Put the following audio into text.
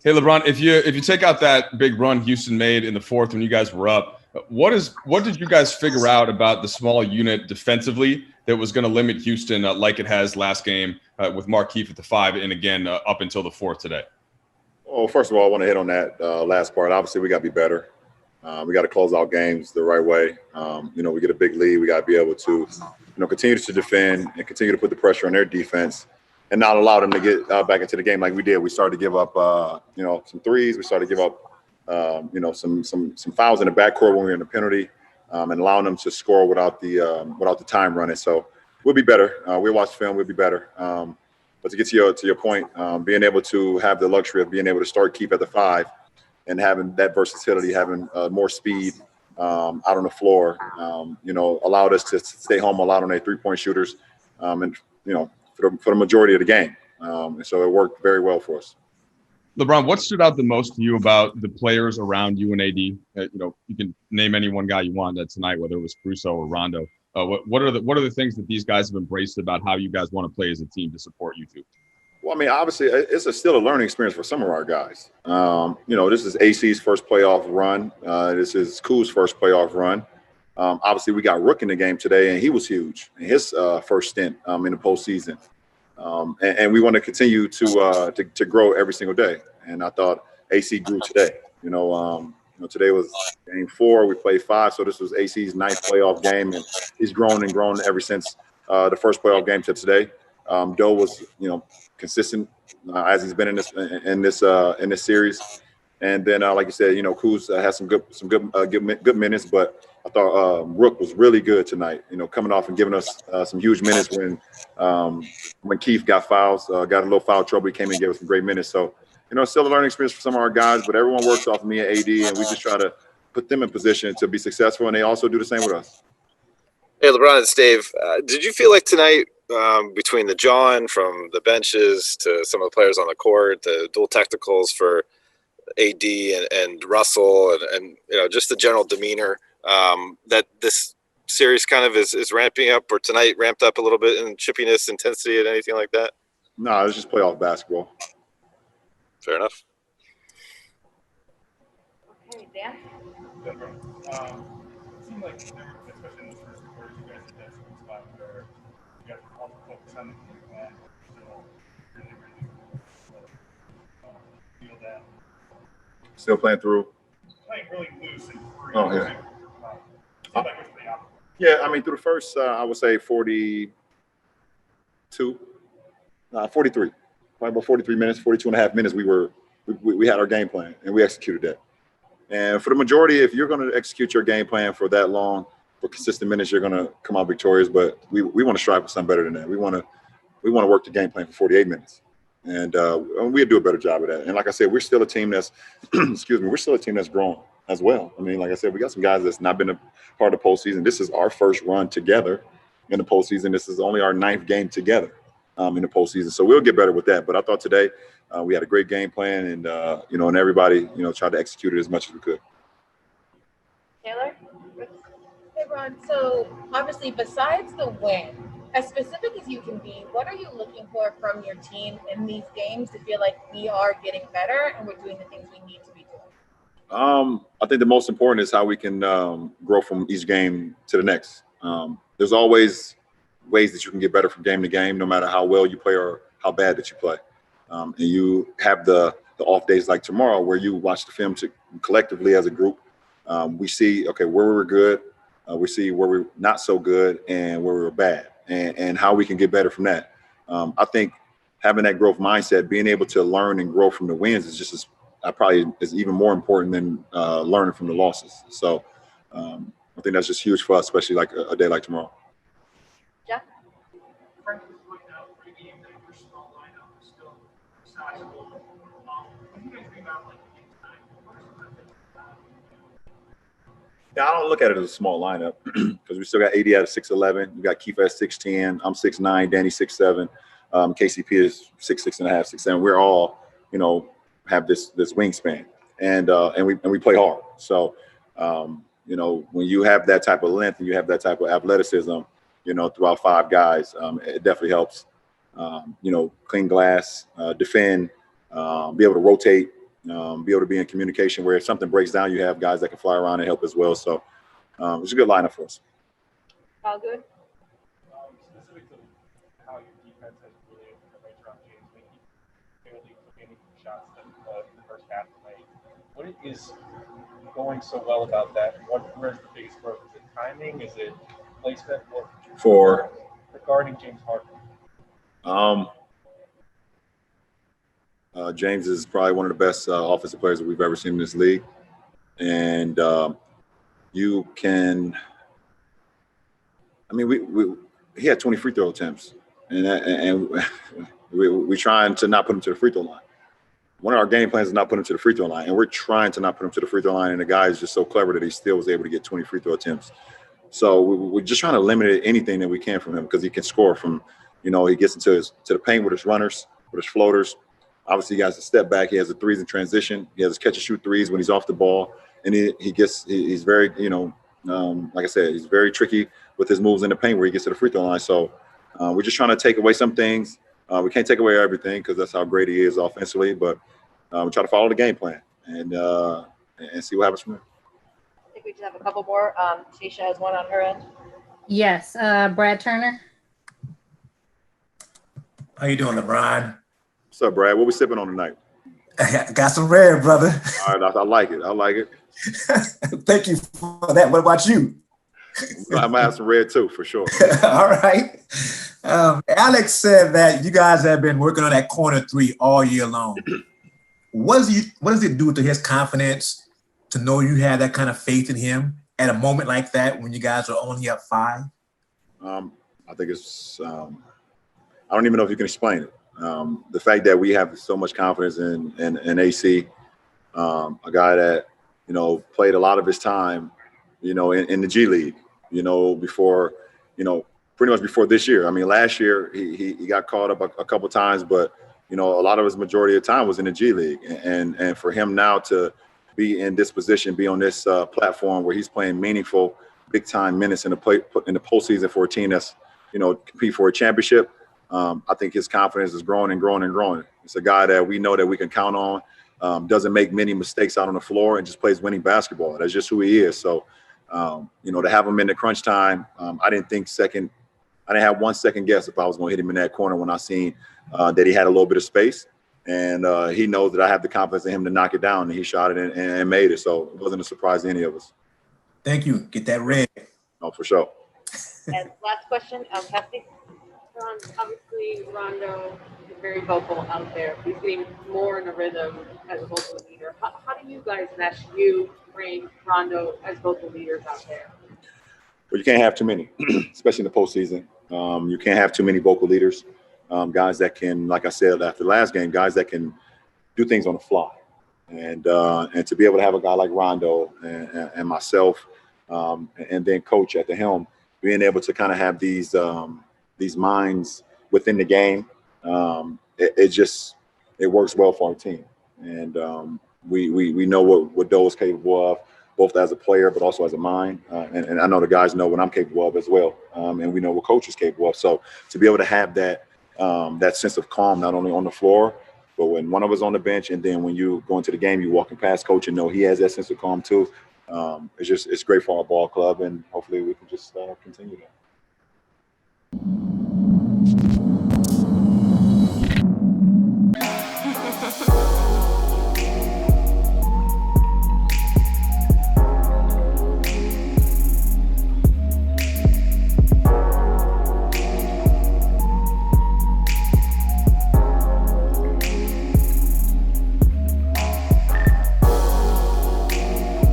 Hey, LeBron, if you take out that big run Houston made in the fourth when you guys were up, what did you guys figure out about the small unit defensively that was going to limit Houston like it has last game with Markieff at the five and again up until the fourth today? Well, first of all, I want to hit on that last part. Obviously, we got to be better. We got to close out games the right way. We get a big lead. We got to be able to, continue to defend and continue to put the pressure on their defense and not allow them to get back into the game like we did. We started to give up, some threes. We started to give up, some fouls in the backcourt when we were in the penalty, and allowing them to score without the time running. So we'll be better. We'll watch film. We'll be better. But to get to your point, being able to have the luxury of being able to start keep at the five and having that versatility, having more speed out on the floor, allowed us to stay home a lot on their three-point shooters, and for the majority of the game. And so it worked very well for us. LeBron, what stood out the most to you about the players around you and AD? You can name any one guy you want tonight, whether it was Caruso or Rondo. What are the things that these guys have embraced about how you guys want to play as a team to support you two? Well, I mean, obviously, it's still a learning experience for some of our guys. This is AC's first playoff run. This is Kuz's first playoff run. Obviously, we got Rook in the game today, and he was huge in his first stint in the postseason. And we want to continue to grow every single day. And I thought AC grew today. Today was game 4. We played 5, so this was AC's 9th playoff game, and he's grown and grown ever since the first playoff game to today. Doe was, consistent as he's been in this series, and then like you said, Kuz has some good minutes, but I thought Rook was really good tonight. Coming off and giving us some huge minutes when Keith got fouls, got a little foul trouble. He came in and gave us some great minutes. So it's still a learning experience for some of our guys, but everyone works off of me and AD, and we just try to put them in position to be successful, and they also do the same with us. Hey, LeBron, it's Dave. Did you feel like tonight, between the John from the benches to some of the players on the court, the dual technicals for AD and Russell, and just the general demeanor, that this series kind of is ramping up, or tonight ramped up a little bit in chippiness, intensity, and anything like that? No, it's just playoff basketball. Fair enough. Okay, Dan? It seemed like, especially in those first quarters, you guys had that sweet spot where you guys were all focused on the game plan, still really, feel that. Still playing through. Playing really loose and free. Oh, yeah. Seemed like it was pretty opposite. Yeah, I mean, through the first, I would say 43, probably about 43 minutes, 42 and a half minutes, we had our game plan, and we executed that. And for the majority, if you're going to execute your game plan for that long, for consistent minutes, you're going to come out victorious. But we want to strive for something better than that. We want to work the game plan for 48 minutes, and we'll do a better job of that. And like I said, we're still a team that's, we're still a team that's growing as well. I mean, like I said, we got some guys that's not been a part of the postseason. This is our first run together in the postseason. This is only our 9th game together in the postseason. So we'll get better with that. But I thought today we had a great game plan, and and everybody tried to execute it as much as we could. Taylor? Hey, Ron. So obviously, besides the win, as specific as you can be, what are you looking for from your team in these games to feel like we are getting better and we're doing the things we need to be doing? I think the most important is how we can grow from each game to the next. There's always ways that you can get better from game to game, no matter how well you play or how bad that you play. And you have the off days like tomorrow where you watch the film collectively as a group. We see, where we were good. We see where we're not so good and where we were bad, and how we can get better from that. I think having that growth mindset, being able to learn and grow from the wins is probably even more important than learning from the losses. So I think that's just huge for us, especially like a day like tomorrow. Jeff? Frank was pointing out pre-game that your small lineup is still sizable. What do you guys think about game time? Yeah, I don't look at it as a small lineup because we still got AD at 6'11". We got Keith at 6'10". I'm 6'9". Danny 6'7". KCP is 6'6" and a half, 6'7". We're all, have this wingspan, and we play hard. So, when you have that type of length and you have that type of athleticism, throughout 5 guys, it definitely helps. Clean glass, defend, be able to rotate, be able to be in communication where if something breaks down, you have guys that can fly around and help as well. So it's a good lineup for us. All good? Specific to how your defense has really opened the range around James, he barely took any shots in the first half tonight. What is going so well about that? Where's the biggest growth? Is it timing? Is it placement? For regarding James Harden? James is probably one of the best offensive players that we've ever seen in this league. And you can – I mean, he had 20 free throw attempts. And we're trying to not put him to the free throw line. One of our game plans is not put him to the free throw line. And we're trying to not put him to the free throw line. And the guy is just so clever that he still was able to get 20 free throw attempts. So we're just trying to limit anything that we can from him because he can score from – he gets to the paint with his runners, with his floaters. Obviously, he has a step back. He has the threes in transition. He has his catch and shoot threes when he's off the ball. And he's very, like I said, he's very tricky with his moves in the paint where he gets to the free throw line. So we're just trying to take away some things. We can't take away everything because that's how great he is offensively. But we try to follow the game plan and see what happens from there. I think we just have a couple more. Tisha has one on her end. Yes, Brad Turner. How you doing, LeBron? What's up, Brad? What we sipping on tonight? Got some red, brother. All right, I like it. I like it. Thank you for that. What about you? I might have some red too, for sure. All right. Alex said that you guys have been working on that corner three all year long. What does it do to his confidence to know you have that kind of faith in him at a moment like that when you guys are only up 5? I think it's I don't even know if you can explain it. The fact that we have so much confidence in AC, a guy that, played a lot of his time, in the G League, before, pretty much before this year. I mean, last year he got caught up a couple times, but, a lot of his majority of time was in the G League. And for him now to be in this position, be on this platform where he's playing meaningful, big-time minutes in the postseason for a team that's, compete for a championship, I think his confidence is growing and growing and growing. It's a guy that we know that we can count on, doesn't make many mistakes out on the floor and just plays winning basketball. That's just who he is. So, to have him in the crunch time, I didn't have 1 second guess if I was going to hit him in that corner when I seen that he had a little bit of space. And he knows that I have the confidence in him to knock it down, and he shot it and made it. So it wasn't a surprise to any of us. Thank you. Get that red. Oh, for sure. And last question, Kathy. Obviously, Rondo is very vocal out there. He's getting more in a rhythm as a vocal leader. How do you guys mesh frame Rondo as vocal leaders out there? Well, you can't have too many, especially in the postseason. You can't have too many vocal leaders, guys that can, like I said after the last game, guys that can do things on the fly. And to be able to have a guy like Rondo and myself, and then coach at the helm, being able to kind of have these minds within the game, it works well for our team. And we know what Doe is capable of, both as a player, but also as a mind. And I know the guys know what I'm capable of as well. And we know what coach is capable of. So to be able to have that sense of calm, not only on the floor, but when one of us on the bench, and then when you go into the game, you walking past coach and know he has that sense of calm too. It's great for our ball club, and hopefully we can just continue that.